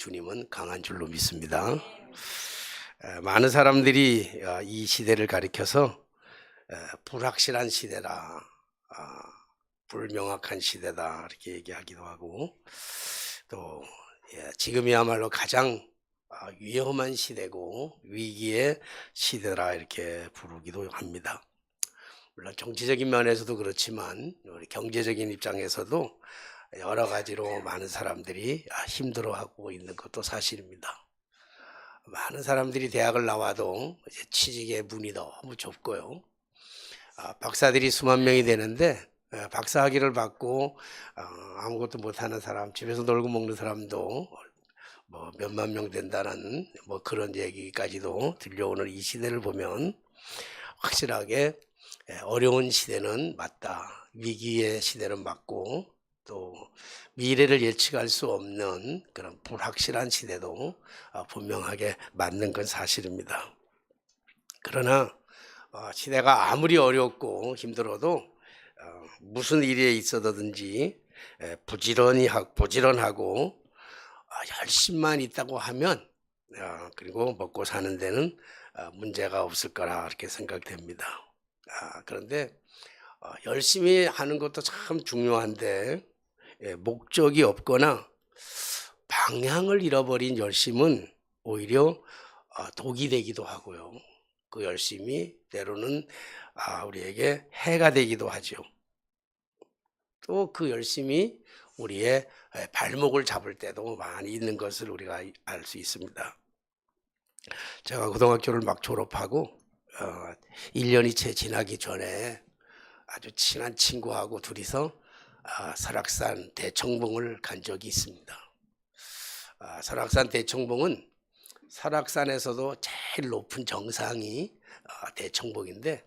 주님은 강한 줄로 믿습니다. 많은 사람들이 이 시대를 가리켜서 불확실한 시대다, 아, 불명확한 시대다 이렇게 얘기하기도 하고 또 지금이야말로 가장 위험한 시대고 위기의 시대라 이렇게 부르기도 합니다. 물론 정치적인 면에서도 그렇지만 우리 경제적인 입장에서도 여러 가지로 많은 사람들이 힘들어하고 있는 것도 사실입니다. 많은 사람들이 대학을 나와도 이제 취직의 문이 너무 좁고요. 박사들이 수만 명이 되는데 박사 학위를 받고 아무것도 못하는 사람, 집에서 놀고 먹는 사람도 뭐 몇만 명 된다는 뭐 그런 얘기까지도 들려오는 이 시대를 보면 확실하게 어려운 시대는 맞다. 위기의 시대는 맞고 또 미래를 예측할 수 없는 그런 불확실한 시대도 분명하게 맞는 건 사실입니다. 그러나 시대가 아무리 어렵고 힘들어도 무슨 일에 있어든지 부지런하고 열심만 있다고 하면 그리고 먹고 사는 데는 문제가 없을 거라 이렇게 생각됩니다. 그런데 열심히 하는 것도 참 중요한데 목적이 없거나 방향을 잃어버린 열심은 오히려 독이 되기도 하고요. 그 열심이 때로는 우리에게 해가 되기도 하죠. 또 그 열심이 우리의 발목을 잡을 때도 많이 있는 것을 우리가 알 수 있습니다. 제가 고등학교를 막 졸업하고 1년이 채 지나기 전에 아주 친한 친구하고 둘이서 설악산 대청봉을 간 적이 있습니다. 설악산 대청봉은 설악산에서도 제일 높은 정상이 대청봉인데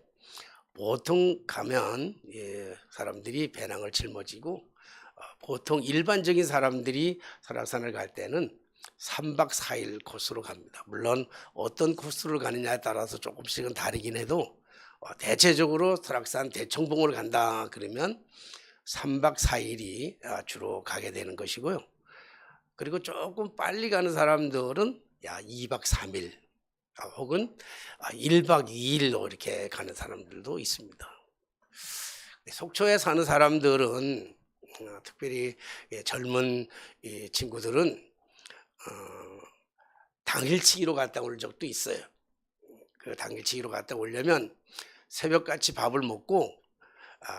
보통 가면 사람들이 배낭을 짊어지고 보통 일반적인 사람들이 설악산을 갈 때는 3박 4일 코스로 갑니다. 물론 어떤 코스를 가느냐에 따라서 조금씩은 다르긴 해도 대체적으로 설악산 대청봉을 간다 그러면 3박 4일이 주로 가게 되는 것이고요. 그리고 조금 빨리 가는 사람들은 2박 3일 혹은 1박 2일로 이렇게 가는 사람들도 있습니다. 속초에 사는 사람들은 특별히 젊은 친구들은 당일치기로 갔다 올 적도 있어요. 그 당일치기로 갔다 오려면 새벽같이 밥을 먹고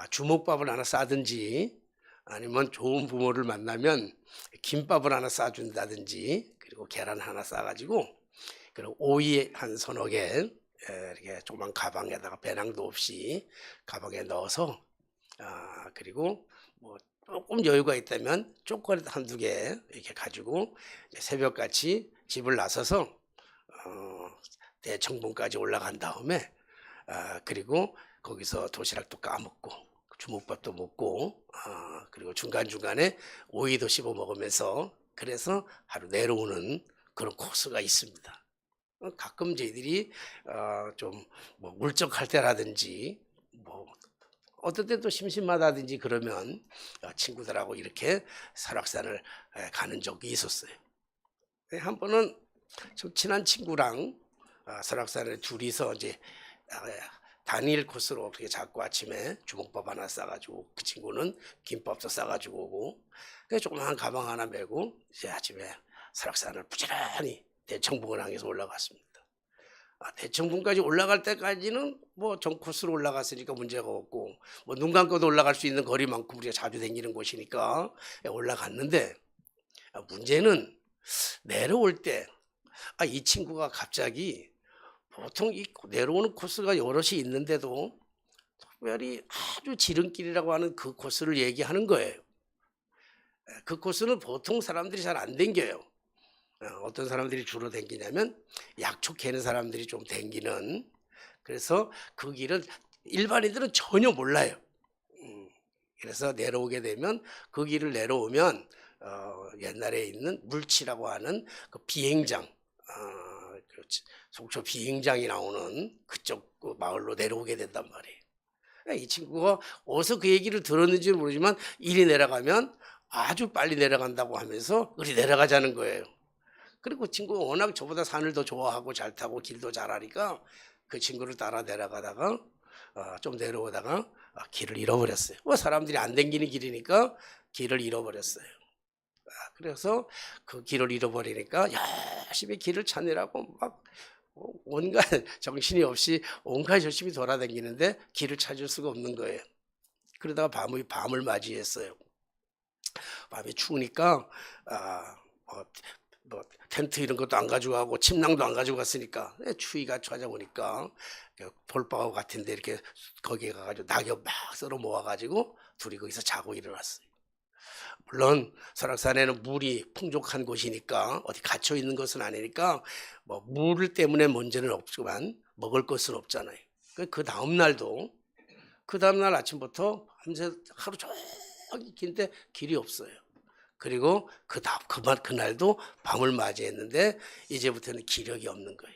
주먹밥을 하나 싸든지 아니면 좋은 부모를 만나면 김밥을 하나 싸준다든지 그리고 계란 하나 싸가지고 그리고 오이 한 서너 개 이렇게 조그만 가방에다가 배낭도 없이 가방에 넣어서 그리고 뭐 조금 여유가 있다면 초콜릿 한두 개 이렇게 가지고 새벽같이 집을 나서서 대청봉까지 올라간 다음에 그리고 거기서 도시락도 까먹고 주먹밥도 먹고 그리고 중간중간에 오이도 씹어 먹으면서 그래서 하루 내려오는 그런 코스가 있습니다. 가끔 저희들이 좀 뭐 울적할 때라든지 뭐 어떨 때 또 심심하다든지 그러면 친구들하고 이렇게 설악산을 가는 적이 있었어요. 한 번은 좀 친한 친구랑 설악산을 둘이서 이제 단일 코스로 어떻게 잡고 아침에 주먹밥 하나 싸가지고 그 친구는 김밥도 싸가지고 오고 그래서 조그마한 가방 하나 메고 이제 아침에 설악산을 부지런히 대청봉을 향해서 올라갔습니다. 대청봉까지 올라갈 때까지는 뭐 전 코스로 올라갔으니까 문제가 없고 뭐 눈 감고도 올라갈 수 있는 거리만큼 우리가 자주 다니는 곳이니까 올라갔는데 문제는 내려올 때 이 친구가 갑자기 보통 이 내려오는 코스가 여럿이 있는데도 특별히 아주 지름길이라고 하는 그 코스를 얘기하는 거예요. 그 코스는 보통 사람들이 잘 안 댕겨요. 어떤 사람들이 주로 댕기냐면 약초 캐는 사람들이 좀 댕기는 그래서 그 길은 일반인들은 전혀 몰라요. 그래서 내려오게 되면 그 길을 내려오면 옛날에 있는 물치라고 하는 그 비행장 속초 비행장이 나오는 그쪽 그 마을로 내려오게 된단 말이에요. 이 친구가 어디서 그 얘기를 들었는지 모르지만 이리 내려가면 아주 빨리 내려간다고 하면서 우리 내려가자는 거예요. 그리고 친구가 워낙 저보다 산을 더 좋아하고 잘 타고 길도 잘하니까 그 친구를 따라 내려가다가 좀 내려오다가 길을 잃어버렸어요. 뭐 사람들이 안 댕기는 길이니까 길을 잃어버렸어요. 그래서 그 길을 잃어버리니까 열심히 길을 찾느라고 막 온갖 정신이 없이 온갖 열심히 돌아다니는데 길을 찾을 수가 없는 거예요. 그러다가 밤을 맞이했어요. 밤에 추우니까 뭐 텐트 이런 것도 안 가지고 가고 침낭도 안 가지고 갔으니까 추위가 찾아오니까 돌바위 같은데 이렇게 거기에 가가지고 낙엽 막 썰어 모아가지고 둘이 거기서 자고 일어났어요. 물론 설악산에는 물이 풍족한 곳이니까 어디 갇혀 있는 것은 아니니까 뭐 물 때문에 문제는 없지만 먹을 것은 없잖아요. 그 다음 날도 그 다음 날 아침부터 밤새 하루 종일 긴데 길이 없어요. 그리고 그날도 밤을 맞이했는데 이제부터는 기력이 없는 거예요.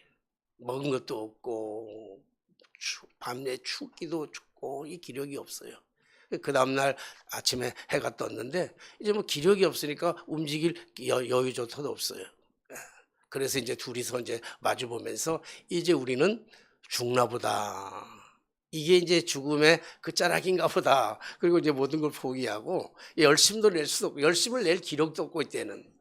먹은 것도 없고 밤에 춥기도 춥고 이 기력이 없어요. 그 다음날 아침에 해가 떴는데 이제 뭐 기력이 없으니까 움직일 여유조차도 없어요. 그래서 이제 둘이서 이제 마주보면서 이제 우리는 죽나 보다. 이게 이제 죽음의 끝자락인가 보다. 그리고 이제 모든 걸 포기하고 열심도 낼 수도 없고 열심을 낼 기력도 없고 이때는.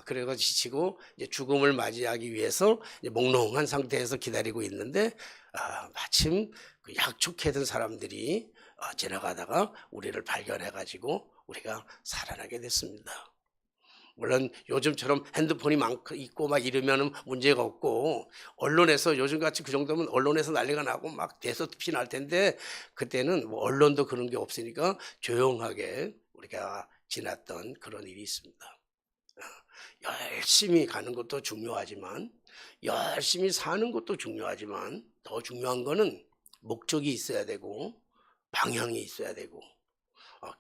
그래가지고 지치고 이제 죽음을 맞이하기 위해서 이제 몽롱한 상태에서 기다리고 있는데 마침 그 약촉했던 사람들이 지나가다가 우리를 발견해가지고 우리가 살아나게 됐습니다. 물론 요즘처럼 핸드폰이 있고 막 이러면 문제가 없고 언론에서 요즘같이 그 정도면 언론에서 난리가 나고 막 대서특필 날 텐데 그때는 뭐 언론도 그런 게 없으니까 조용하게 우리가 지났던 그런 일이 있습니다. 열심히 가는 것도 중요하지만 열심히 사는 것도 중요하지만 더 중요한 거는 목적이 있어야 되고 방향이 있어야 되고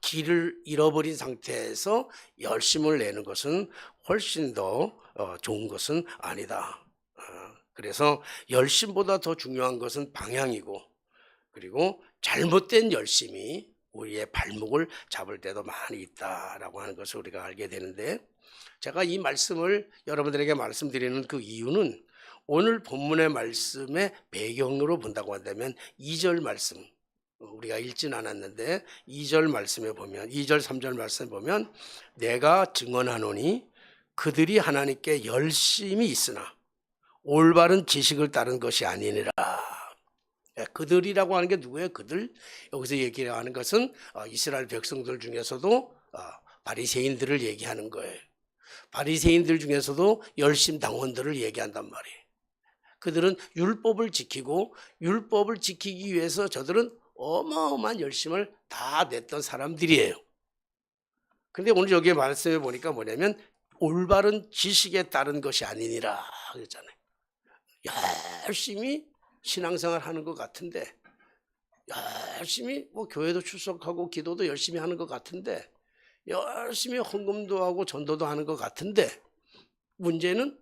길을 잃어버린 상태에서 열심을 내는 것은 훨씬 더 좋은 것은 아니다. 그래서 열심보다 더 중요한 것은 방향이고 그리고 잘못된 열심이 우리의 발목을 잡을 때도 많이 있다라고 하는 것을 우리가 알게 되는데 제가 이 말씀을 여러분들에게 말씀드리는 그 이유는 오늘 본문의 말씀의 배경으로 본다고 한다면 2절 말씀 우리가 읽진 않았는데 2절 말씀에 보면 2절 3절 말씀에 보면 내가 증언하노니 그들이 하나님께 열심히 있으나 올바른 지식을 따른 것이 아니니라. 그들이라고 하는 게 누구예요? 그들 여기서 얘기하는 것은 이스라엘 백성들 중에서도 바리새인들을 얘기하는 거예요. 바리새인들 중에서도 열심당원들을 얘기한단 말이에요. 그들은 율법을 지키고 율법을 지키기 위해서 저들은 어마어마한 열심을 다 냈던 사람들이에요. 그런데 오늘 여기 말씀해 보니까 뭐냐면 올바른 지식에 따른 것이 아니니라 그랬잖아요. 열심히 신앙생활 하는 것 같은데 열심히 뭐 교회도 출석하고 기도도 열심히 하는 것 같은데 열심히 헌금도 하고 전도도 하는 것 같은데 문제는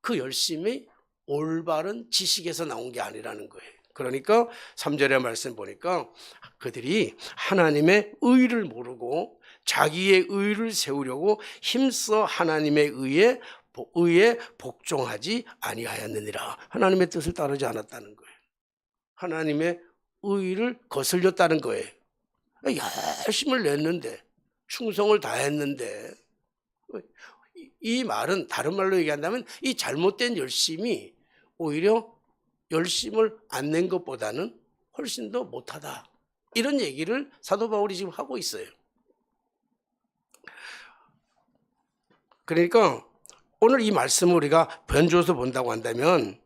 그 열심이 올바른 지식에서 나온 게 아니라는 거예요. 그러니까 3절의 말씀 보니까 그들이 하나님의 의를 모르고 자기의 의를 세우려고 힘써 하나님의 의에 복종하지 아니하였느니라. 하나님의 뜻을 따르지 않았다는 거예요. 하나님의 의를 거슬렸다는 거예요. 열심을 냈는데 충성을 다했는데 이 말은 다른 말로 얘기한다면 이 잘못된 열심이 오히려 열심을 안 낸 것보다는 훨씬 더 못하다. 이런 얘기를 사도 바울이 지금 하고 있어요. 그러니까 오늘 이 말씀을 우리가 변주어서 본다고 한다면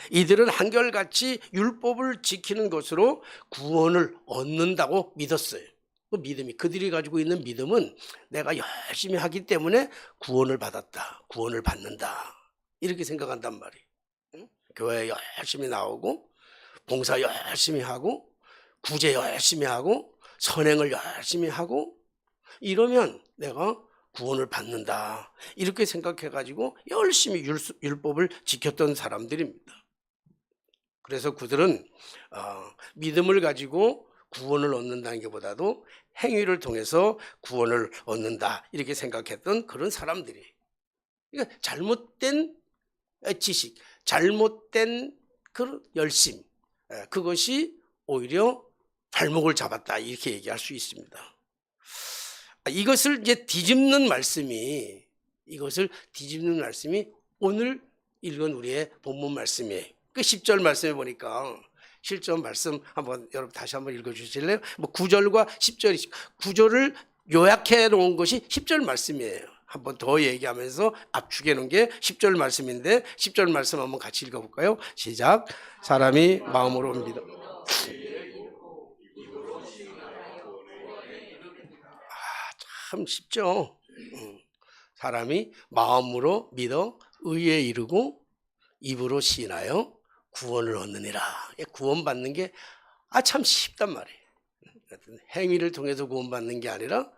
이들은 한결같이 율법을 지키는 것으로 구원을 얻는다고 믿었어요. 그 믿음이 그들이 가지고 있는 믿음은 내가 열심히 하기 때문에 구원을 받았다. 구원을 받는다. 이렇게 생각한단 말이에요. 교회 열심히 나오고 봉사 열심히 하고 구제 열심히 하고 선행을 열심히 하고 이러면 내가 구원을 받는다. 이렇게 생각해가지고 열심히 율법을 지켰던 사람들입니다. 그래서 그들은 믿음을 가지고 구원을 얻는다는 것보다도 행위를 통해서 구원을 얻는다 이렇게 생각했던 그런 사람들이 그러니까 잘못된 지식, 잘못된 그 열심, 그것이 오히려 발목을 잡았다 이렇게 얘기할 수 있습니다. 이것을 이제 뒤집는 말씀이 오늘 읽은 우리의 본문 말씀이에요. 그 10절 말씀에 보니까 실전 말씀 한번 여러분 다시 한번 읽어 주실래요? 뭐 9절과 10절, 9절을 요약해 놓은 것이 10절 말씀이에요. 한번 더 얘기하면서 압축해 놓은 게 10절 말씀인데 10절 말씀 한번 같이 읽어 볼까요? 시작. 사람이 마음으로 믿어. 참 쉽죠. 사람이 마음으로 믿어 의에 이르고 입으로 시인하여 구원을 얻느니라. 구원받는 게 참 쉽단 말이에요. 행위를 통해서 구원받는 게 아니라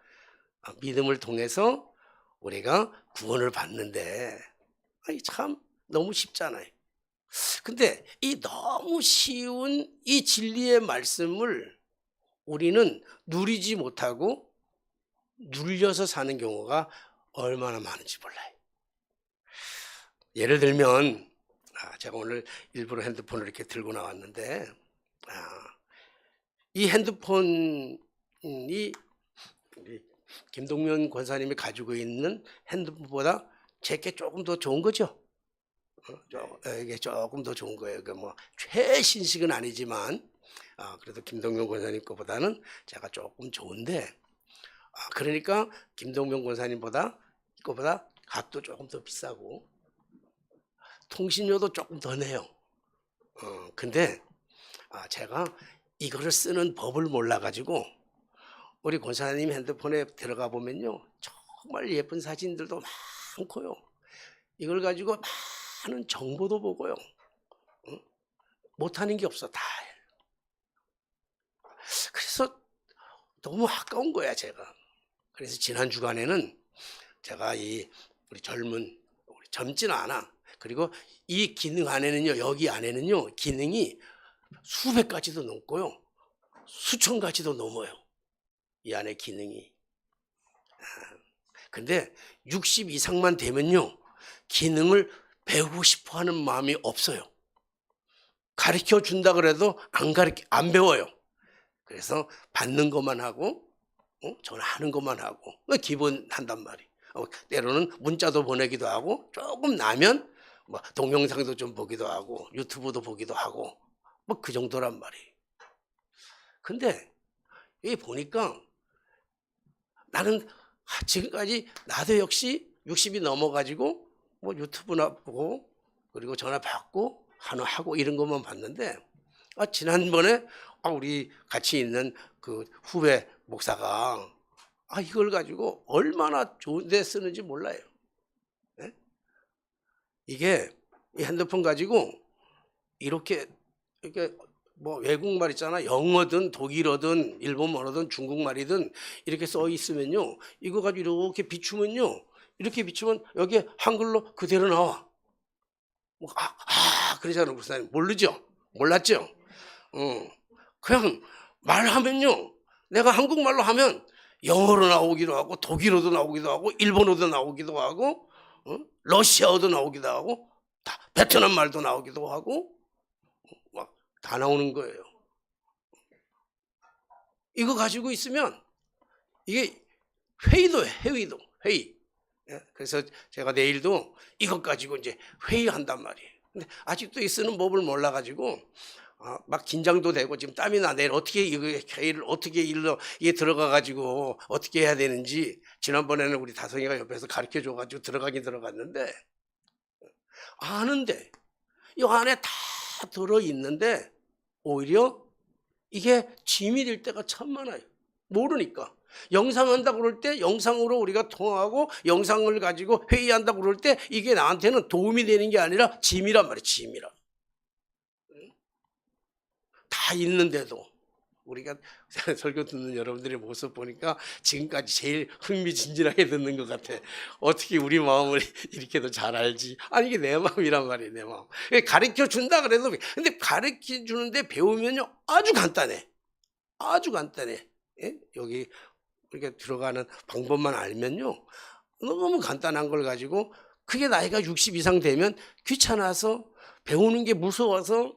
믿음을 통해서 우리가 구원을 받는데 참 너무 쉽잖아요. 근데 이 너무 쉬운 이 진리의 말씀을 우리는 누리지 못하고 눌려서 사는 경우가 얼마나 많은지 몰라요. 예를 들면 제가 오늘 일부러 핸드폰을 이렇게 들고 나왔는데 이 핸드폰이 우리 김동면 권사님이 가지고 있는 핸드폰보다 제게 조금 더 좋은 거죠. 이게 조금 더 좋은 거예요. 뭐 최신식은 아니지만 그래도 김동면 권사님 거보다는 제가 조금 좋은데 그러니까 김동면 권사님보다 이거보다 값도 조금 더 비싸고 통신료도 조금 더 내요. 근데 제가 이거를 쓰는 법을 몰라가지고 우리 권사님 핸드폰에 들어가 보면요 정말 예쁜 사진들도 많고요. 이걸 가지고 많은 정보도 보고요. 못하는 게 없어 다. 그래서 너무 아까운 거야 제가. 그래서 지난 주간에는 제가 우리 젊지는 않아. 그리고 이 기능 안에는요, 여기 안에는요, 기능이 수백 가지도 넘고요, 수천 가지도 넘어요. 이 안에 기능이. 근데 60 이상만 되면요, 기능을 배우고 싶어 하는 마음이 없어요. 가르쳐 준다 그래도 안 배워요. 그래서 받는 것만 하고, 전화하는 것만 하고, 기본 한단 말이에요. 때로는 문자도 보내기도 하고, 조금 나면 뭐 동영상도 좀 보기도 하고, 유튜브도 보기도 하고, 뭐 그 정도란 말이에요. 근데 여기 보니까 나는 지금까지 나도 역시 60이 넘어가지고 뭐 유튜브나 보고 그리고 전화 받고 하고 이런 것만 봤는데 지난번에 우리 같이 있는 그 후배 목사가 이걸 가지고 얼마나 좋은 데 쓰는지 몰라요. 네? 이게 이 핸드폰 가지고 이렇게 뭐 외국말 있잖아. 영어든 독일어든 일본어든 중국말이든 이렇게 써 있으면요. 이거 가지고 이렇게 비추면요. 이렇게 비추면 여기에 한글로 그대로 나와. 그러잖아, 목사님. 모르죠? 몰랐죠? 그냥 말하면요. 내가 한국말로 하면 영어로 나오기도 하고 독일어도 나오기도 하고 일본어도 나오기도 하고 러시아어도 나오기도 하고 다 베트남 말도 나오기도 하고 막 다 나오는 거예요. 이거 가지고 있으면 이게 회의도 해, 회의. 그래서 제가 내일도 이것 가지고 이제 회의한단 말이에요. 근데 아직도 이 쓰는 법을 몰라가지고 막 긴장도 되고 지금 땀이 나. 내일 어떻게 이거 회의를 어떻게 이게 들어가가지고 어떻게 해야 되는지 지난번에는 우리 다성이가 옆에서 가르쳐 줘가지고 들어가긴 들어갔는데 아는데 이 안에 다 들어 있는데 오히려 이게 짐이 될 때가 참 많아요. 모르니까. 영상한다고 그럴 때 영상으로 우리가 통화하고 영상을 가지고 회의한다고 그럴 때 이게 나한테는 도움이 되는 게 아니라 짐이란 말이에요. 짐이라. 다 있는데도 우리가 설교 듣는 여러분들의 모습 보니까 지금까지 제일 흥미진진하게 듣는 것 같아. 어떻게 우리 마음을 이렇게도 잘 알지? 아니 이게 내 마음이란 말이에요. 내 마음. 가르쳐 준다 그래도 근데 가르쳐 주는데 배우면요 아주 간단해. 아주 간단해. 여기 이렇게 들어가는 방법만 알면요 너무 간단한 걸 가지고 그게 나이가 60 이상 되면 귀찮아서 배우는 게 무서워서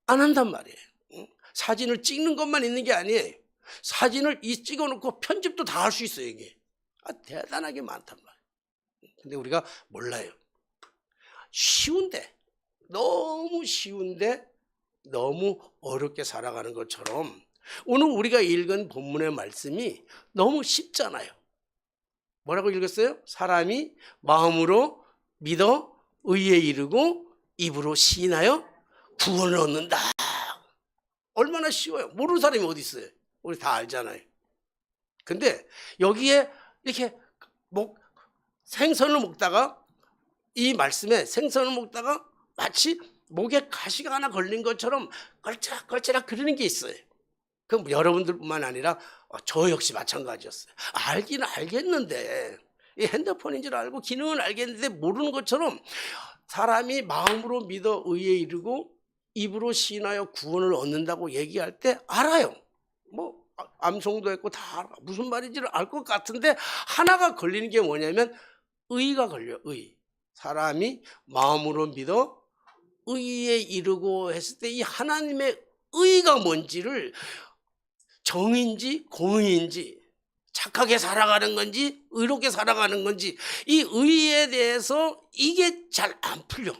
안 한단 말이에요. 사진을 찍는 것만 있는 게 아니에요. 사진을 찍어놓고 편집도 다 할 수 있어요. 이게 대단하게 많단 말이에요. 근데 우리가 몰라요. 쉬운데, 너무 쉬운데 너무 어렵게 살아가는 것처럼 오늘 우리가 읽은 본문의 말씀이 너무 쉽잖아요. 뭐라고 읽었어요? 사람이 마음으로 믿어 의에 이르고 입으로 시인하여 구원을 얻는다. 얼마나 쉬워요. 모르는 사람이 어디 있어요. 우리 다 알잖아요. 근데 여기에 이렇게 생선을 먹다가, 이 말씀에 생선을 먹다가 마치 목에 가시가 하나 걸린 것처럼 걸치락 그러는 게 있어요. 그럼 여러분들뿐만 아니라 저 역시 마찬가지였어요. 알기는 알겠는데, 이 핸드폰인 줄 알고 기능은 알겠는데 모르는 것처럼 사람이 마음으로 믿어 의에 이르고 입으로 시인하여 구원을 얻는다고 얘기할 때 알아요. 뭐 암송도 했고 다 알아. 무슨 말인지를 알 것 같은데 하나가 걸리는 게 뭐냐면 의가 걸려요. 의. 사람이 마음으로 믿어 의에 이르고 했을 때 이 하나님의 의가 뭔지를, 정인지 공의인지, 착하게 살아가는 건지 의롭게 살아가는 건지, 이 의에 대해서 이게 잘 안 풀려.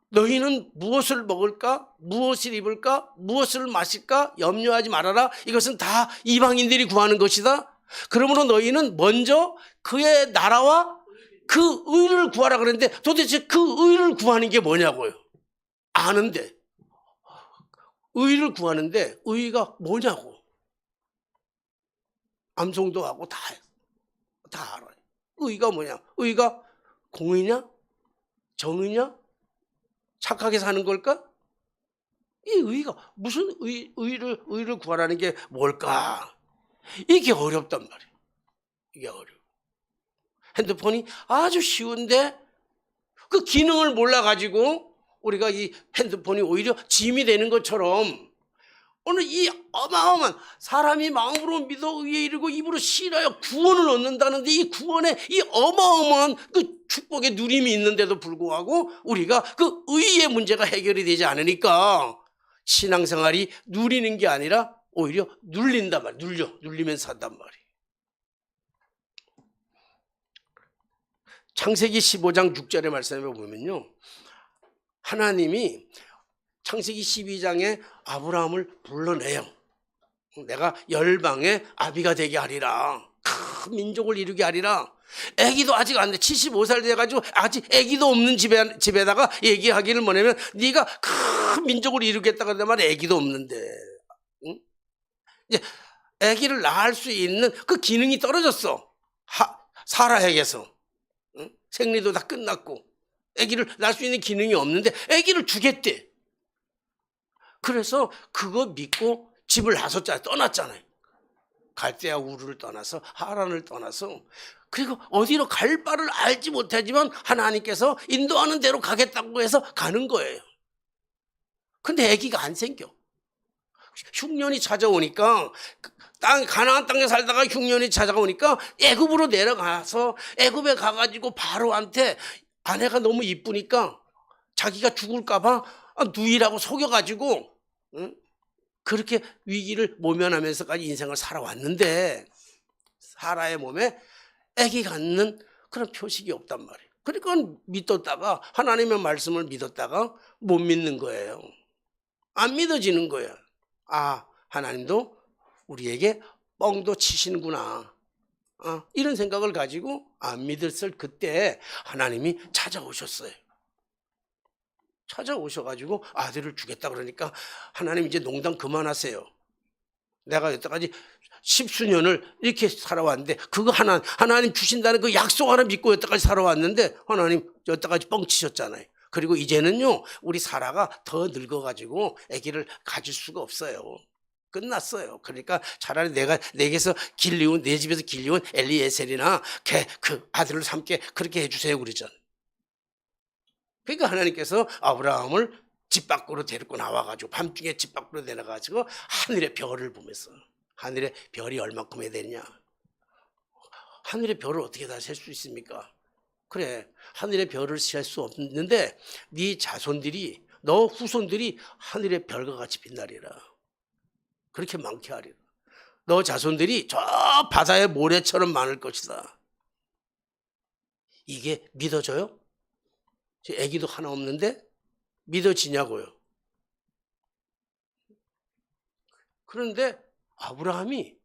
너희는 무엇을 먹을까? 무엇을 입을까? 무엇을 마실까? 염려하지 말아라. 이것은 다 이방인들이 구하는 것이다. 그러므로 너희는 먼저 그의 나라와 그 의를 구하라 그랬는데 도대체 그 의를 구하는 게 뭐냐고요. 아는데. 의를 구하는데 의가 뭐냐고. 암송도 하고 다 알아요. 의가 뭐냐? 의가 공의냐? 정의냐? 착하게 사는 걸까? 이 의가 무슨 의를 구하라는 게 뭘까? 이게 어렵단 말이에요. 이게 어려워. 핸드폰이 아주 쉬운데 그 기능을 몰라가지고 우리가 이 핸드폰이 오히려 짐이 되는 것처럼 오늘 이 어마어마한 사람이 마음으로 믿어 의에 이르고 입으로 시인하여 구원을 얻는다는데 이 구원에 이 어마어마한 그 축복의 누림이 있는데도 불구하고 우리가 그 의의 문제가 해결이 되지 않으니까 신앙생활이 누리는 게 아니라 오히려 눌린단 말이에요. 눌리면서 산단 말이에요. 창세기 15장 6절의 말씀에 보면요, 하나님이 창세기 12장에 아브라함을 불러내요. 내가 열방의 아비가 되게 하리라. 큰 민족을 이루게 하리라. 아기도 아직 안 돼. 75살 돼가지고 아직 아기도 없는 집에다가 얘기하기를 뭐냐면 네가 큰 민족을 이루겠다 그러면 아기도 없는데, 응? 이제 아기를 낳을 수 있는 그 기능이 떨어졌어. 사라에게서. 응? 생리도 다 끝났고 아기를 낳을 수 있는 기능이 없는데 아기를 주겠대. 그래서 그거 믿고 집을 나섰잖아요. 떠났잖아요. 갈대아 우르를 떠나서 하란을 떠나서, 그리고 어디로 갈 바를 알지 못하지만 하나님께서 인도하는 대로 가겠다고 해서 가는 거예요. 근데 아기가 안 생겨. 흉년이 찾아오니까, 가나안 땅에 살다가 흉년이 찾아오니까 애굽으로 내려가서 애굽에 가가지고 바로한테 아내가 너무 이쁘니까 자기가 죽을까 봐 누이라고 속여가지고, 응? 그렇게 위기를 모면하면서까지 인생을 살아왔는데 사라의 몸에 아기 갖는 그런 표식이 없단 말이에요. 그러니까 믿었다가, 하나님의 말씀을 믿었다가 못 믿는 거예요. 안 믿어지는 거예요. 아, 하나님도 우리에게 뻥도 치시는구나, 이런 생각을 가지고 안 믿었을 그때 하나님이 찾아오셨어요. 찾아오셔가지고 아들을 주겠다 그러니까 하나님 이제 농담 그만하세요. 내가 여태까지 10수년을 이렇게 살아왔는데 그거 하나님 주신다는 그 약속 하나 믿고 여태까지 살아왔는데 하나님 여태까지 뻥치셨잖아요. 그리고 이제는요, 우리 사라가 더 늙어가지고 아기를 가질 수가 없어요. 끝났어요. 그러니까 차라리 내게서 길리운, 내 집에서 길리운 엘리에셀이나 그 아들을 삼게 그렇게 해주세요 그러잖아요. 그러니까 하나님께서 아브라함을 집 밖으로 데리고 나와가지고 밤중에 집 밖으로 내려가지고 하늘의 별을 보면서, 하늘의 별이 얼마큼 해야 되냐, 하늘의 별을 어떻게 다 셀 수 있습니까? 그래, 하늘의 별을 셀 수 없는데 네 자손들이, 너 후손들이 하늘의 별과 같이 빛나리라. 그렇게 많게 하리라. 너 자손들이 저 바다의 모래처럼 많을 것이다. 이게 믿어져요? 제 아기도 하나 없는데 믿어지냐고요? 그런데 아브라함이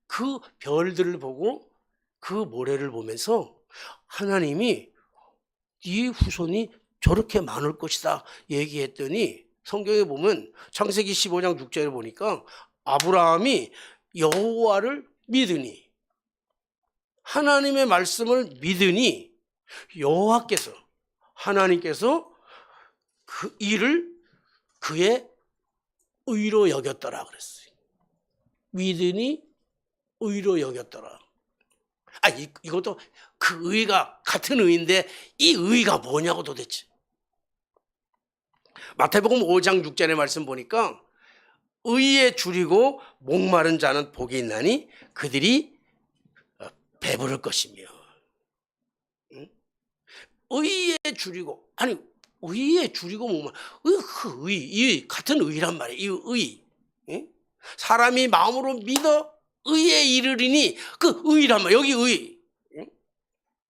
그 별들을 보고 그 모래를 보면서 하나님이 네 후손이 저렇게 많을 것이다 얘기했더니, 성경에 보면 창세기 15장 6절에 보니까 아브라함이 여호와를 믿으니, 하나님의 말씀을 믿으니 여호와께서, 하나님께서 그 일을 그의 의로 여겼더라 그랬어요. 믿으니 의로 여겼더라. 이것도 그 의가 같은 의인데 이 의가 뭐냐고 도대체. 마태복음 5장 6절의 말씀 보니까 의에 줄이고 목마른 자는 복이 있나니 그들이 배부를 것이며. 의에 줄이고, 아니 의에 줄이고 목마른, 그 이 같은 의란 말이에요. 이 의. 사람이 마음으로 믿어 의에 이르리니, 그 의란 말, 여기 의.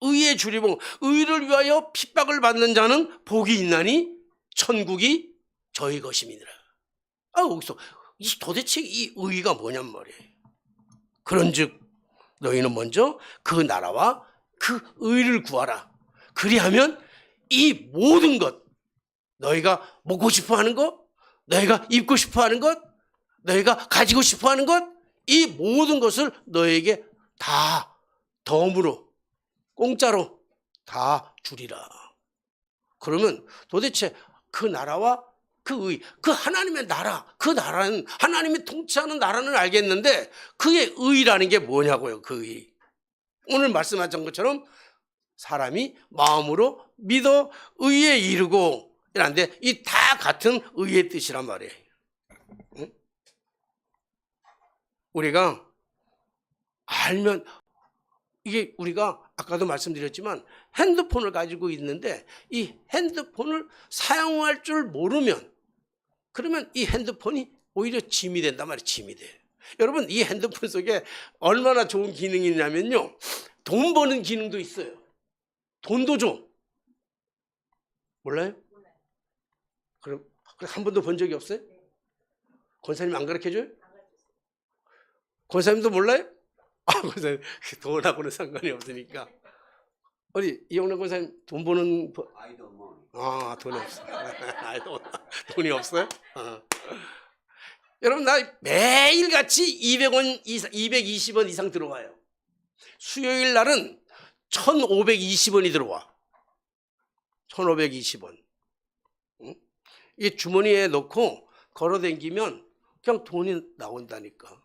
의에 줄이고 의를 위하여 핍박을 받는 자는 복이 있나니 천국이 저희 것임이니라. 여기서 도대체 이 의가 뭐냔 말이에요. 그런즉 너희는 먼저 그 나라와 그 의를 구하라. 그리하면 이 모든 것, 너희가 먹고 싶어 하는 것, 너희가 입고 싶어 하는 것, 너희가 가지고 싶어 하는 것, 이 모든 것을 너에게 다 덤으로, 공짜로 다 주리라. 그러면 도대체 그 나라와 그 의, 그 하나님의 나라, 그 나라는 하나님이 통치하는 나라는 알겠는데 그의 의라는 게 뭐냐고요. 그 의. 오늘 말씀하신 것처럼 사람이 마음으로 믿어 의에 이르고 이란데, 이 다 같은 의의 뜻이란 말이에요. 응? 우리가 알면, 이게 우리가 아까도 말씀드렸지만 핸드폰을 가지고 있는데 이 핸드폰을 사용할 줄 모르면, 그러면 이 핸드폰이 오히려 짐이 된단 말이에요. 짐이 돼. 여러분, 이 핸드폰 속에 얼마나 좋은 기능이 있냐면요, 돈 버는 기능도 있어요. 돈도 줘. 몰라요? 그럼 한 번도 본 적이 없어요? 권사님 안 가르쳐줘요? 권사님도 몰라요? 권사님 돈하고는 상관이 없으니까. 어디 이영래 권사님 돈 버는 돈이 없어. 돈이 없어요? 여러분, 나 매일같이 200원 이상, 220원 이상 들어와요. 수요일 날은 1,520원이 들어와. 1,520원. 이 주머니에 넣고 걸어다니면 그냥 돈이 나온다니까.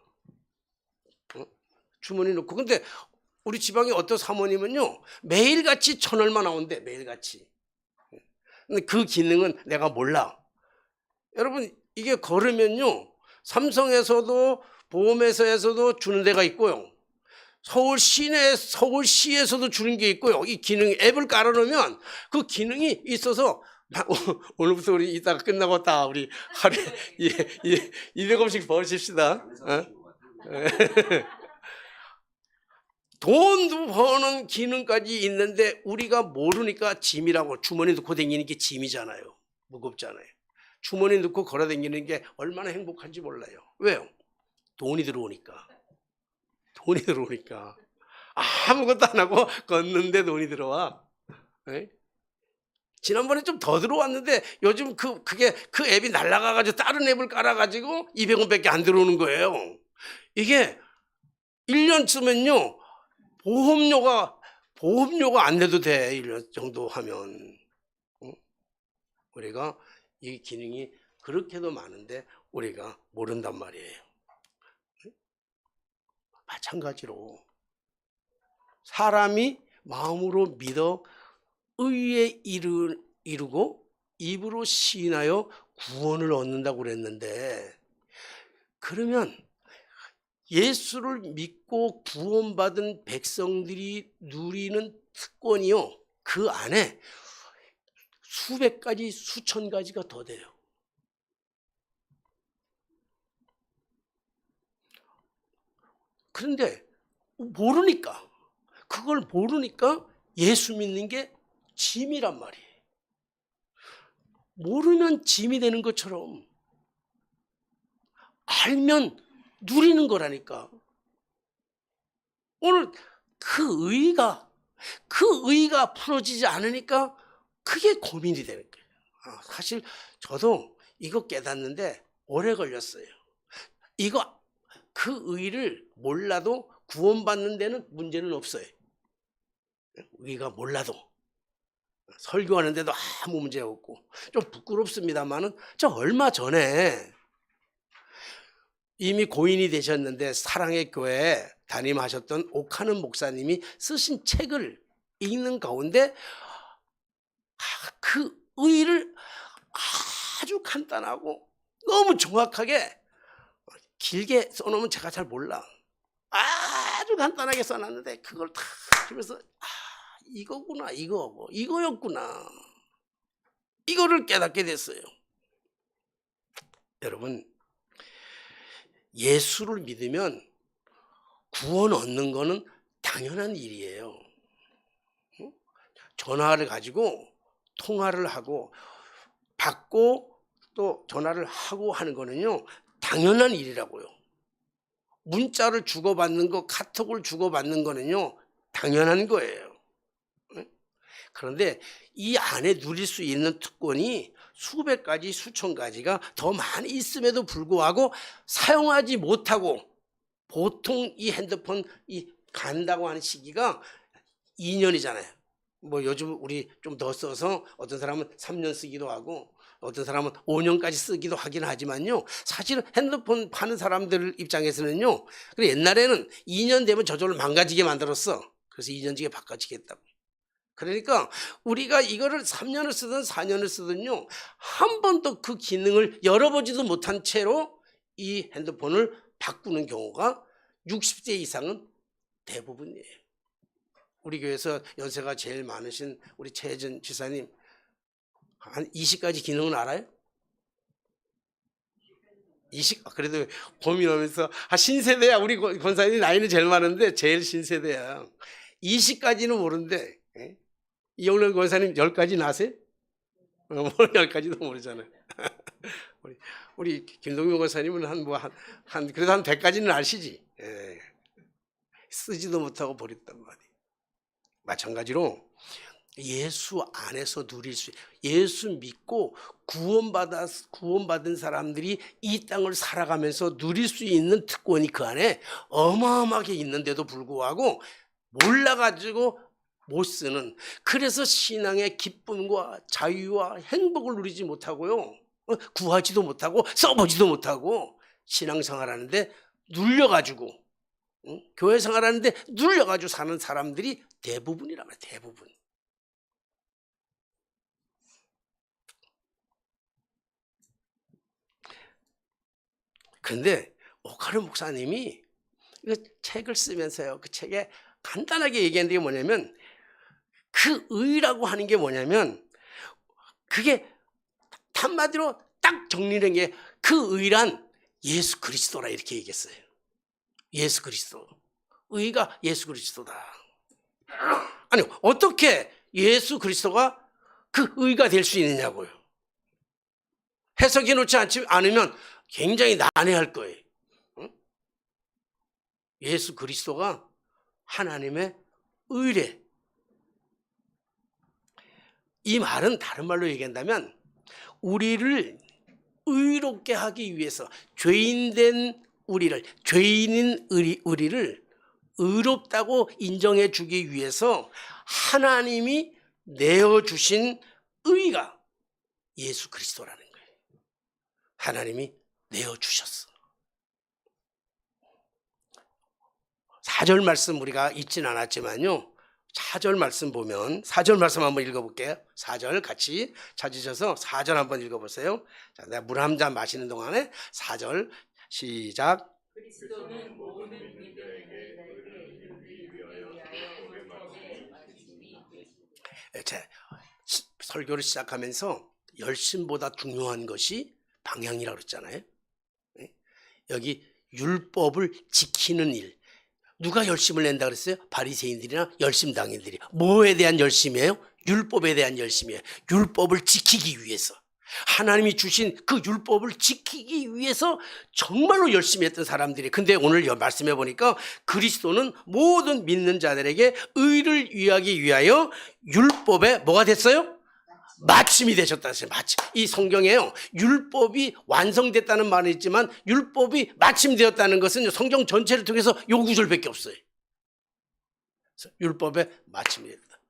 주머니 넣고. 근데 우리 지방에 어떤 사모님은요, 매일같이 1,000원만 나온대. 매일같이. 근데 그 기능은 내가 몰라. 여러분, 이게 걸으면요, 삼성에서도 보험회사에서도 주는 데가 있고요, 서울시에서도 주는 게 있고요. 이 기능, 앱을 깔아놓으면 그 기능이 있어서 오늘부터 우리 이따가 끝나고 다 우리 하루에 200원씩 버십시다. 돈도 버는 기능까지 있는데 우리가 모르니까 짐이라고. 주머니 넣고 다니는 게 짐이잖아요. 무겁잖아요. 주머니 넣고 걸어 다니는 게 얼마나 행복한지 몰라요. 왜요? 돈이 들어오니까. 돈이 들어오니까. 아무것도 안 하고 걷는데 돈이 들어와. 네? 지난번에 좀 더 들어왔는데 요즘 그 앱이 날아가가지고 다른 앱을 깔아가지고 200원밖에 안 들어오는 거예요. 이게 1년 쓰면요, 보험료가 안 내도 돼. 1년 정도 하면. 우리가 이 기능이 그렇게도 많은데 우리가 모른단 말이에요. 마찬가지로 사람이 마음으로 믿어 의에 이르고 입으로 시인하여 구원을 얻는다고 그랬는데, 그러면 예수를 믿고 구원받은 백성들이 누리는 특권이요, 그 안에 수백 가지, 수천 가지가 더 돼요. 그런데 모르니까, 그걸 모르니까 예수 믿는 게 짐이란 말이에요. 모르면 짐이 되는 것처럼 알면 누리는 거라니까. 오늘 그 의의가 풀어지지 않으니까 그게 고민이 되는 거예요. 사실 저도 이거 깨닫는데 오래 걸렸어요. 그 의의를 몰라도 구원받는 데는 문제는 없어요. 의의가 몰라도. 설교하는데도 아무 문제 없고. 좀 부끄럽습니다만은 저 얼마 전에 이미 고인이 되셨는데 사랑의 교회에 담임하셨던 옥하는 목사님이 쓰신 책을 읽는 가운데 그 의의를 아주 간단하고 너무 정확하게, 길게 써놓으면 제가 잘 몰라, 아주 간단하게 써놨는데 그걸 다 보면서 이거구나, 이거였구나, 이거를 깨닫게 됐어요. 여러분, 예수를 믿으면 구원 얻는 거는 당연한 일이에요. 전화를 가지고 통화를 하고 받고 또 전화를 하고 하는 거는요, 당연한 일이라고요. 문자를 주고받는 거, 카톡을 주고받는 거는요, 당연한 거예요. 그런데 이 안에 누릴 수 있는 특권이 수백 가지, 수천 가지가 더 많이 있음에도 불구하고 사용하지 못하고, 보통 이 핸드폰 간다고 하는 시기가 2년이잖아요. 뭐 요즘 우리 좀 더 써서 어떤 사람은 3년 쓰기도 하고 어떤 사람은 5년까지 쓰기도 하긴 하지만요, 사실은 핸드폰 파는 사람들 입장에서는요, 그래 옛날에는 2년 되면 저절로 망가지게 만들었어. 그래서 2년 뒤에 바꿔지겠다고. 그러니까 우리가 이거를 3년을 쓰든 4년을 쓰든요, 한 번도 그 기능을 열어보지도 못한 채로 이 핸드폰을 바꾸는 경우가 60대 이상은 대부분이에요. 우리 교회에서 연세가 제일 많으신 우리 최혜전 지사님, 한 20가지 기능은 알아요? 20? 그래도 고민하면서 신세대야. 우리 권사님이 나이는 제일 많은데 제일 신세대야. 20가지는 모르는데, 이영렬 권사님 10가지 아세요? 10가지도 모르잖아요. 우리 김동명 권사님은 그래도 한 100가지는 아시지. 쓰지도 못하고 버렸단 말이에요. 마찬가지로 예수 안에서 누릴 수, 예수 믿고 구원받은 사람들이 이 땅을 살아가면서 누릴 수 있는 특권이 그 안에 어마어마하게 있는데도 불구하고 몰라가지고 못 쓰는, 그래서 신앙의 기쁨과 자유와 행복을 누리지 못하고요, 구하지도 못하고 써보지도 못하고 신앙생활하는데 눌려가지고, 교회 생활하는데 눌려가지고 사는 사람들이 대부분이란 말이에요. 대부분. 그런데 옥하는 목사님이 이 책을 쓰면서요, 그 책에 간단하게 얘기한 게 뭐냐면, 그 의라고 하는 게 뭐냐면, 그게 한마디로 딱 정리된 게, 그 의란 예수 그리스도라, 이렇게 얘기했어요. 예수 그리스도. 의가 예수 그리스도다. 아니, 어떻게 예수 그리스도가 그 의가 될 수 있느냐고요. 해석해 놓지 않으면 굉장히 난해할 거예요. 예수 그리스도가 하나님의 의래. 이 말은 다른 말로 얘기한다면, 우리를 의롭게 하기 위해서, 죄인인 우리를 의롭다고 인정해 주기 위해서 하나님이 내어주신 의가 예수 그리스도라는 거예요. 하나님이 내어주셨어. 4절 말씀 우리가 읽진 않았지만요, 4절 말씀 보면, 4절 말씀 한번 읽어볼게요. 4절 같이 찾으셔서 4절 한번 읽어보세요. 자, 내가 물 한 잔 마시는 동안에 4절 시작. 그리스도는 모든 이들에게 의를 이루기 위하여 율법의 말씀이 되시니라. 자, 설교를 시작하면서 열심보다 중요한 것이 방향이라고 그랬잖아요. 예? 여기 율법을 지키는 일. 누가 열심을 낸다 그랬어요? 바리새인들이나 열심당인들이. 뭐에 대한 열심이에요? 율법에 대한 열심이에요. 율법을 지키기 위해서. 하나님이 주신 그 율법을 지키기 위해서 정말로 열심히 했던 사람들이. 근데 오늘 말씀해 보니까 그리스도는 모든 믿는 자들에게 의를 위하기 위하여 율법에 뭐가 됐어요? 마침이 되셨다. 마침. 이 성경에요, 율법이 완성됐다는 말은 있지만 율법이 마침되었다는 것은 성경 전체를 통해서 요 구절밖에 없어요. 율법에 마침이 됐다.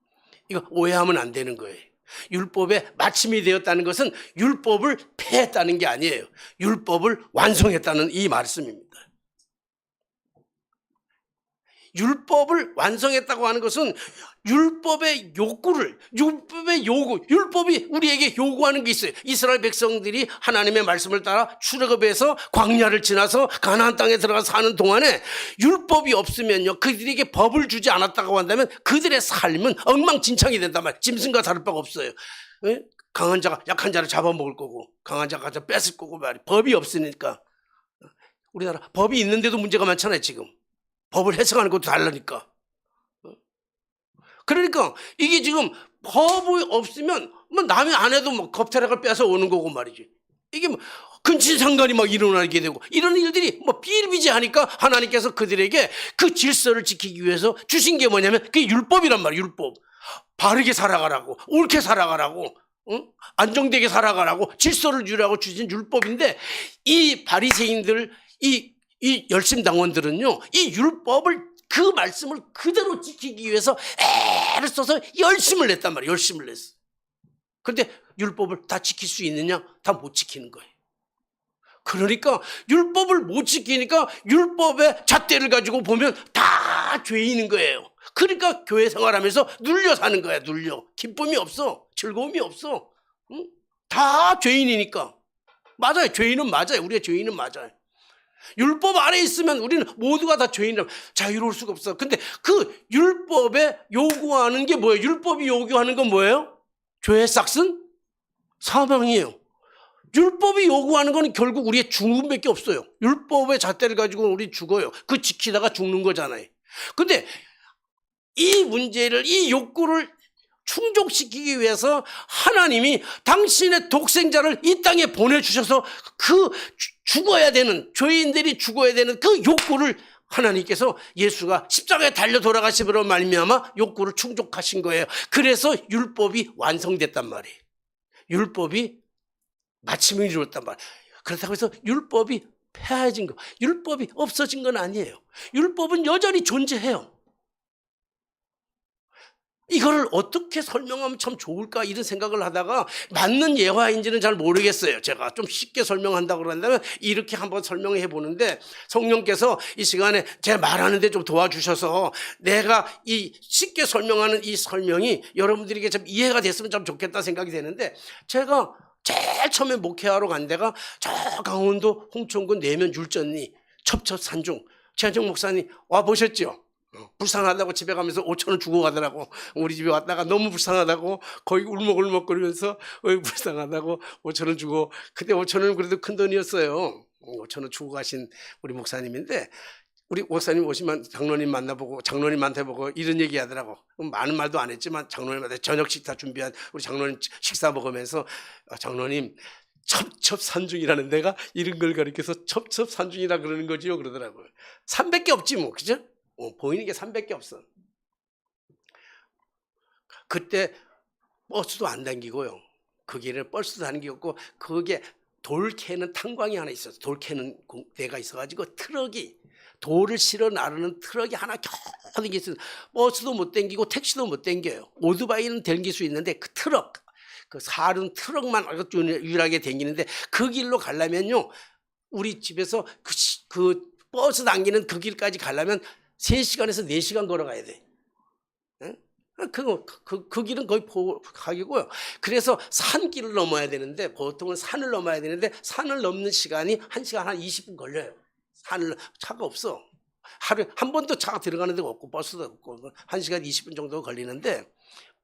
이거 오해하면 안 되는 거예요. 율법에 마침이 되었다는 것은 율법을 폐했다는 게 아니에요. 율법을 완성했다는 이 말씀입니다. 율법을 완성했다고 하는 것은 율법의 욕구를, 율법의 요구, 율법이 우리에게 요구하는 게 있어요. 이스라엘 백성들이 하나님의 말씀을 따라 출애굽해서 광야를 지나서 가나안 땅에 들어가 사는 동안에 율법이 없으면요, 그들에게 법을 주지 않았다고 한다면 그들의 삶은 엉망진창이 된단 말이에요. 짐승과 다를 바가 없어요. 예? 강한 자가 약한 자를 잡아먹을 거고, 강한 자가 뺏을 거고 말이에요. 법이 없으니까. 우리나라 법이 있는데도 문제가 많잖아요, 지금. 법을 해석하는 것도 다르니까. 그러니까 이게 지금 법이 없으면 뭐 남이 안 해도 뭐 겁태락을 뺏어 오는 거고 말이지. 이게 뭐 근친상간이 막 일어나게 되고 이런 일들이 뭐 비일비재하니까 하나님께서 그들에게 그 질서를 지키기 위해서 주신 게 뭐냐면 그게 율법이란 말이에요. 율법. 바르게 살아가라고, 옳게 살아가라고, 응? 안정되게 살아가라고 질서를 주라고 주신 율법인데, 이 바리새인들, 이 열심당원들은요, 이 율법을, 그 말씀을 그대로 지키기 위해서 애를 써서 열심을 냈단 말이에요. 열심을 냈어. 그런데 율법을 다 지킬 수 있느냐? 다 못 지키는 거예요. 그러니까 율법을 못 지키니까 율법의 잣대를 가지고 보면 다 죄인인 거예요. 그러니까 교회 생활하면서 눌려 사는 거야. 눌려. 기쁨이 없어. 즐거움이 없어. 응? 다 죄인이니까. 맞아요. 죄인은 맞아요. 우리가 죄인은 맞아요. 율법 아래 있으면 우리는 모두가 다 죄인이라 자유로울 수가 없어. 근데 그 율법에 요구하는 게 뭐예요? 율법이 요구하는 건 뭐예요? 죄의 싹은 사망이에요. 율법이 요구하는 건 결국 우리의 죽음밖에 없어요. 율법의 잣대를 가지고 우리 죽어요. 그 지키다가 죽는 거잖아요. 근데 이 문제를, 이 욕구를 충족시키기 위해서 하나님이 당신의 독생자를 이 땅에 보내주셔서 그 죽어야 되는, 죄인들이 죽어야 되는 그 욕구를 하나님께서 예수가 십자가에 달려 돌아가심으로 말미암아 욕구를 충족하신 거예요. 그래서 율법이 완성됐단 말이에요. 율법이 마침을 이루었단 말이에요. 그렇다고 해서 율법이 폐해진 거, 율법이 없어진 건 아니에요. 율법은 여전히 존재해요. 이거를 어떻게 설명하면 참 좋을까 이런 생각을 하다가 맞는 예화인지는 잘 모르겠어요. 제가 좀 쉽게 설명한다고 그런다면 이렇게 한번 설명해 보는데, 성령께서 이 시간에 제 말하는데 좀 도와주셔서 내가 이 쉽게 설명하는 이 설명이 여러분들에게 좀 이해가 됐으면 참 좋겠다 생각이 되는데, 제가 제일 처음에 목회하러 간 데가 저 강원도 홍천군 내면 율전리 첩첩산중 최한정 목사님 와 보셨죠? 불쌍하다고 집에 가면서 5,000원 주고 가더라고. 우리 집에 왔다가 너무 불쌍하다고 거의 울먹울먹거리면서 불쌍하다고 5,000원 주고, 그때 5,000원은 그래도 큰 돈이었어요. 5,000원 주고 가신 우리 목사님인데, 우리 목사님 오시면 장로님 만나보고 장로님한테 보고 이런 얘기 하더라고. 많은 말도 안 했지만 장로님한테 저녁 식사 준비한 우리 장로님 식사 먹으면서 장로님 첩첩산중이라는 데가 이런 걸 가리켜서 첩첩산중이라 그러는 거지요 그러더라고요. 300개 없지 뭐, 그죠? 보이는 게 300개 없어. 그때 버스도 안 다니고요. 그 길에 버스도 다니고, 거기에 돌 캐는 탄광이 하나 있었어. 돌 캐는 데가 있어가지고 트럭이, 돌을 실어 나르는 트럭이 하나 겨우 있어요. 버스도 못 다니고 택시도 못 다녀요. 오토바이는 다닐 수 있는데 그 트럭, 그 사륜 트럭만 유일하게 다니는데, 그 길로 가려면요, 우리 집에서 그 버스 당기는 그 길까지 가려면 3시간에서 4시간 걸어가야 돼. 그 길은 거의 포각이고요. 그래서 산길을 넘어야 되는데, 보통은 산을 넘어야 되는데 산을 넘는 시간이 1시간 한 20분 걸려요. 하늘 차가 없어. 하루에 한 번도 차가 들어가는 데가 없고 버스도 없고 1시간 20분 정도 걸리는데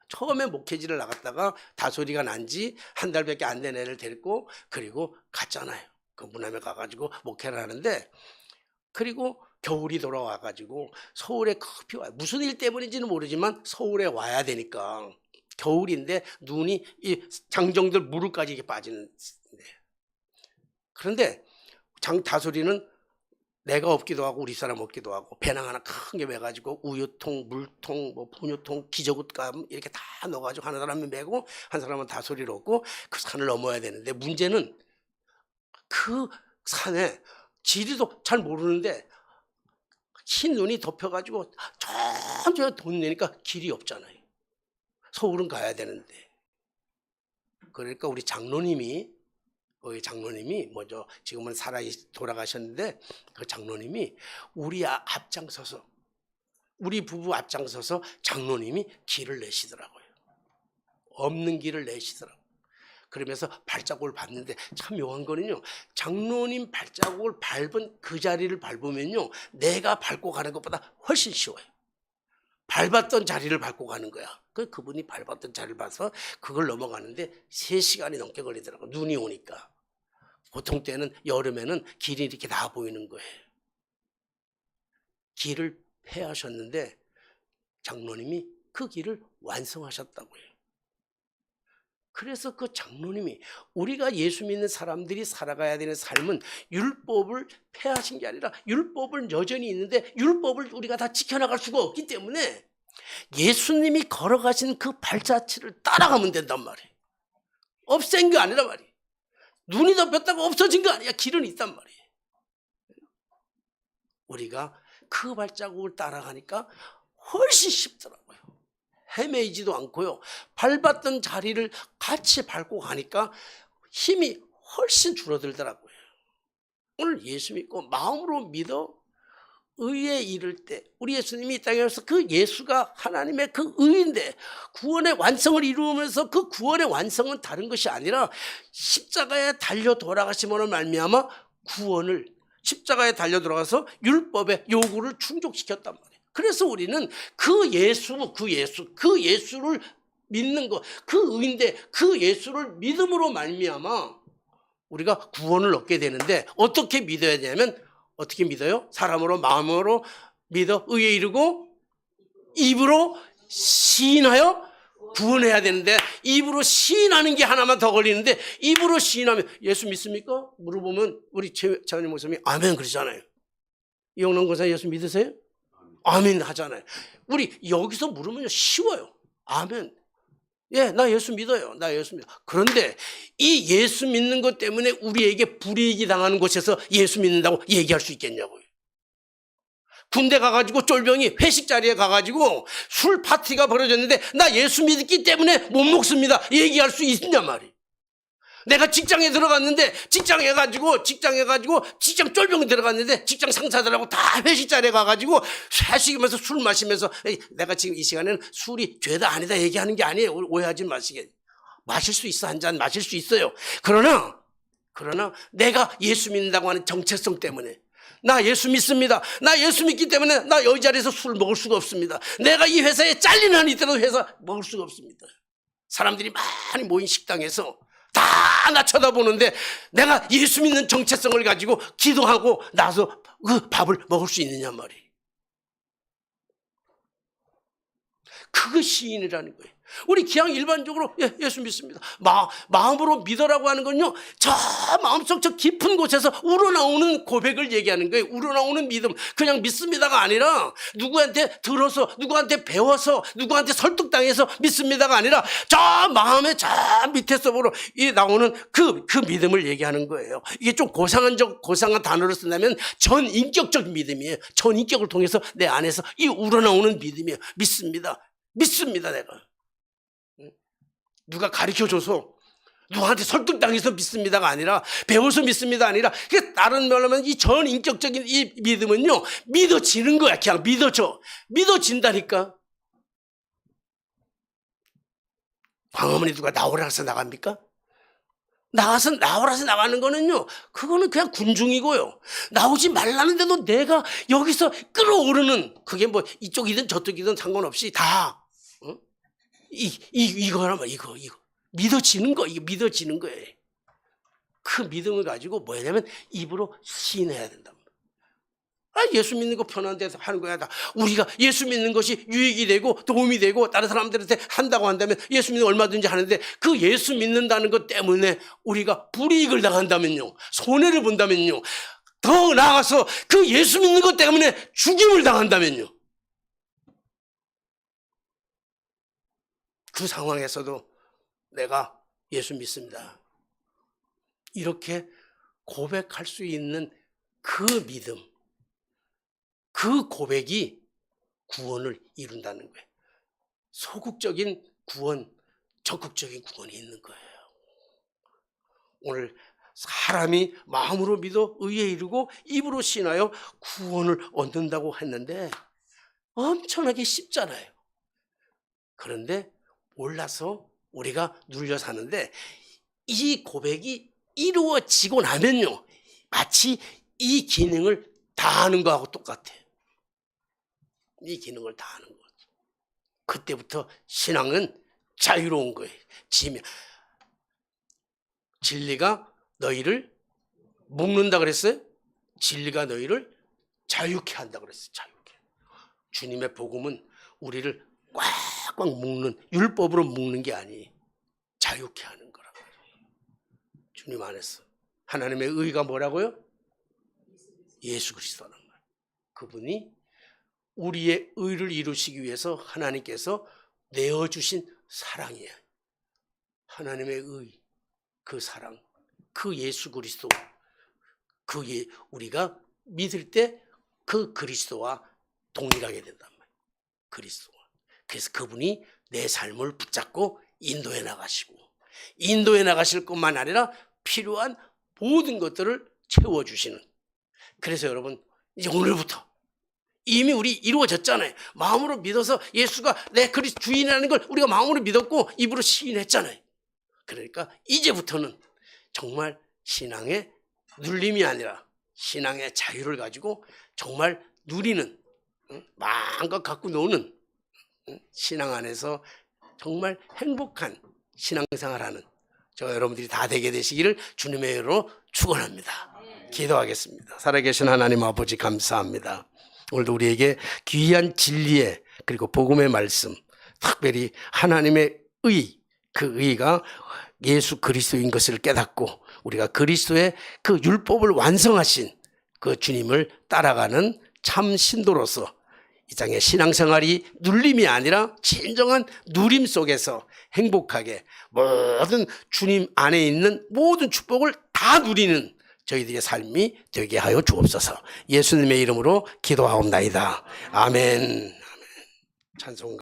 처음에 목회지를 나갔다가 다소리가 난 지 한 달밖에 안 된 애를 데리고 그리고 갔잖아요. 그 무남에 가가지고 목회를 하는데 그리고 겨울이 돌아와가지고 서울에 급히 와요. 무슨 일 때문인지는 모르지만 서울에 와야 되니까 겨울인데 눈이 이 장정들 무릎까지 이렇게 빠지는. 그런데 다소리는 내가 없기도 하고 우리 사람 없기도 하고 배낭 하나 큰 게 매가지고 우유통, 물통, 뭐 분유통, 기저귀감 이렇게 다 넣어가지고 한 사람은 메고 한 사람은 다소리를 얻고 그 산을 넘어야 되는데 문제는 그 산에 지리도 잘 모르는데 흰 눈이 덮여가지고 천천히 돈 내니까 길이 없잖아요. 서울은 가야 되는데. 그러니까 우리 장로님이 먼저 지금은 살아 돌아가셨는데 그 장로님이 우리 앞장서서 우리 부부 앞장서서 장로님이 길을 내시더라고요. 없는 길을 내시더라고요. 그러면서 발자국을 밟는데 참 묘한 거는요. 장로님 발자국을 밟은 그 자리를 밟으면요. 내가 밟고 가는 것보다 훨씬 쉬워요. 밟았던 자리를 밟고 가는 거야. 그분이 밟았던 자리를 봐서 그걸 넘어가는데 3시간이 넘게 걸리더라고. 눈이 오니까. 보통 때는 여름에는 길이 이렇게 나아 보이는 거예요. 길을 폐하셨는데 장로님이 그 길을 완성하셨다고요. 그래서 그 장로님이 우리가 예수 믿는 사람들이 살아가야 되는 삶은 율법을 폐하신 게 아니라 율법은 여전히 있는데 율법을 우리가 다 지켜나갈 수가 없기 때문에 예수님이 걸어가신 그 발자취를 따라가면 된단 말이에요. 없앤 게 아니라 말이에요. 눈이 덮였다고 없어진 거 아니야. 길은 있단 말이에요. 우리가 그 발자국을 따라가니까 훨씬 쉽더라고요. 헤매이지도 않고요. 밟았던 자리를 같이 밟고 가니까 힘이 훨씬 줄어들더라고요. 오늘 예수 믿고 마음으로 믿어 의에 이를 때 우리 예수님이 이 땅에 와서 그 예수가 하나님의 그 의인데 구원의 완성을 이루면서 그 구원의 완성은 다른 것이 아니라 십자가에 달려 돌아가심으로 말미암아 구원을 십자가에 달려 돌아가서 율법의 요구를 충족시켰단 말이에요. 그래서 우리는 그 예수를 믿는 것, 그 의인데 그 예수를 믿음으로 말미암아 우리가 구원을 얻게 되는데 어떻게 믿어야 되냐면 어떻게 믿어요? 사람으로 마음으로 믿어 의에 이르고 입으로 시인하여 구원해야 되는데 입으로 시인하는 게 하나만 더 걸리는데 입으로 시인하면 예수 믿습니까? 물어보면 우리 최장님 목사님이 아멘 그러잖아요. 이영남 권사 예수 믿으세요? 아멘 하잖아요. 우리 여기서 물으면 쉬워요. 아멘. 예, 나 예수 믿어요. 나 예수 믿어. 그런데 이 예수 믿는 것 때문에 우리에게 불이익이 당하는 곳에서 예수 믿는다고 얘기할 수 있겠냐고요. 군대 가가지고 쫄병이 회식 자리에 가가지고 술 파티가 벌어졌는데 나 예수 믿기 때문에 못 먹습니다. 얘기할 수 있냐 말이에요. 내가 직장에 들어갔는데 직장 쫄병 들어갔는데 직장 상사들하고 다 회식 자리에 가가지고 회식이면서 술 마시면서 내가 지금 이 시간에는 술이 죄다 아니다 얘기하는 게 아니에요. 오해하지 마시게. 마실 수 있어. 한 잔 마실 수 있어요. 그러나 내가 예수 믿는다고 하는 정체성 때문에 나 예수 믿습니다. 나 예수 믿기 때문에 나 이 자리에서 술 먹을 수가 없습니다. 내가 이 회사에 잘리는 한이 있더라도 회사 먹을 수가 없습니다. 사람들이 많이 모인 식당에서 다 나 쳐다보는데 내가 예수 믿는 정체성을 가지고 기도하고 나서 그 밥을 먹을 수 있느냐 말이에요. 그거 시인이라는 거예요. 우리 그냥 일반적으로 예수 믿습니다. 마음으로 믿어라고 하는 건요. 저 마음속 저 깊은 곳에서 우러나오는 고백을 얘기하는 거예요. 우러나오는 믿음. 그냥 믿습니다가 아니라 누구한테 들어서 누구한테 배워서 누구한테 설득당해서 믿습니다가 아니라 저 마음의 저 밑에서부터 나오는 그 믿음을 얘기하는 거예요. 이게 좀 고상한 단어로 쓴다면 전인격적 믿음이에요. 전인격을 통해서 내 안에서 이 우러나오는 믿음이에요. 믿습니다 내가. 누가 가르쳐줘서 누구한테 설득당해서 믿습니다가 아니라 배워서 믿습니다 아니라 다른 말로 하면 이 전인격적인 이 믿음은요 믿어지는 거야. 그냥 믿어진다니까. 광화문에 누가 나오라 해서 나갑니까? 나오라서 나가는 거는요, 그거는 그냥 군중이고요. 나오지 말라는데도 내가 여기서 끌어오르는, 그게 뭐 이쪽이든 저쪽이든 상관없이 다, 이거란 말이야, 이거. 믿어지는 거, 이거 믿어지는 거예요. 그 믿음을 가지고 뭐냐면 입으로 시인해야 된다. 예수 믿는 거 편한 데서 하는 거야. 우리가 예수 믿는 것이 유익이 되고 도움이 되고 다른 사람들한테 한다고 한다면 예수 믿는 거 얼마든지 하는데, 그 예수 믿는다는 것 때문에 우리가 불이익을 당한다면요, 손해를 본다면요, 더 나아가서 그 예수 믿는 것 때문에 죽임을 당한다면요, 그 상황에서도 내가 예수 믿습니다, 이렇게 고백할 수 있는 그 믿음, 그 고백이 구원을 이룬다는 거예요. 소극적인 구원, 적극적인 구원이 있는 거예요. 오늘 사람이 마음으로 믿어 의에 이르고 입으로 신하여 구원을 얻는다고 했는데 엄청나게 쉽잖아요. 그런데 몰라서 우리가 눌려 사는데, 이 고백이 이루어지고 나면요, 마치 이 기능을 다 하는 거하고 똑같아요. 이 기능을 다 하는 거죠. 그때부터 신앙은 자유로운 거예요. 진리가 너희를 묶는다 그랬어요? 진리가 너희를 자유케 한다 그랬어요. 자유케. 주님의 복음은 우리를 꽉꽉 묶는, 율법으로 묶는 게 아니에요. 자유케 하는 거라고. 주님 안에서 하나님의 의가 뭐라고요? 예수 그리스도라는 거예요. 그분이 우리의 의를 이루시기 위해서 하나님께서 내어주신 사랑이에요. 하나님의 의, 그 사랑, 그 예수 그리스도, 우리가 믿을 때 그 그리스도와 동일하게 된단 말이에요. 그리스도와. 그래서 그분이 내 삶을 붙잡고 인도해 나가시고, 인도해 나가실 것만 아니라 필요한 모든 것들을 채워주시는. 그래서 여러분, 이제 오늘부터 이미 우리 이루어졌잖아요. 마음으로 믿어서 예수가 내 그리스도 주인이라는 걸 우리가 마음으로 믿었고 입으로 시인했잖아요. 그러니까 이제부터는 정말 신앙의 눌림이 아니라 신앙의 자유를 가지고 정말 누리는, 마음껏 갖고 노는, 신앙 안에서 정말 행복한 신앙생활하는 저 여러분들이 다 되게 되시기를 주님의 이름으로 축원합니다. 기도하겠습니다. 살아계신 하나님 아버지, 감사합니다. 오늘도 우리에게 귀한 진리의, 그리고 복음의 말씀, 특별히 하나님의 의, 그 의가 예수 그리스도인 것을 깨닫고 우리가 그리스도의 그 율법을 완성하신 그 주님을 따라가는 참 신도로서 이 땅의 신앙생활이 눌림이 아니라 진정한 누림 속에서 행복하게 모든 주님 안에 있는 모든 축복을 다 누리는 저희들의 삶이 되게 하여 주옵소서. 예수님의 이름으로 기도하옵나이다. 아멘. 찬송.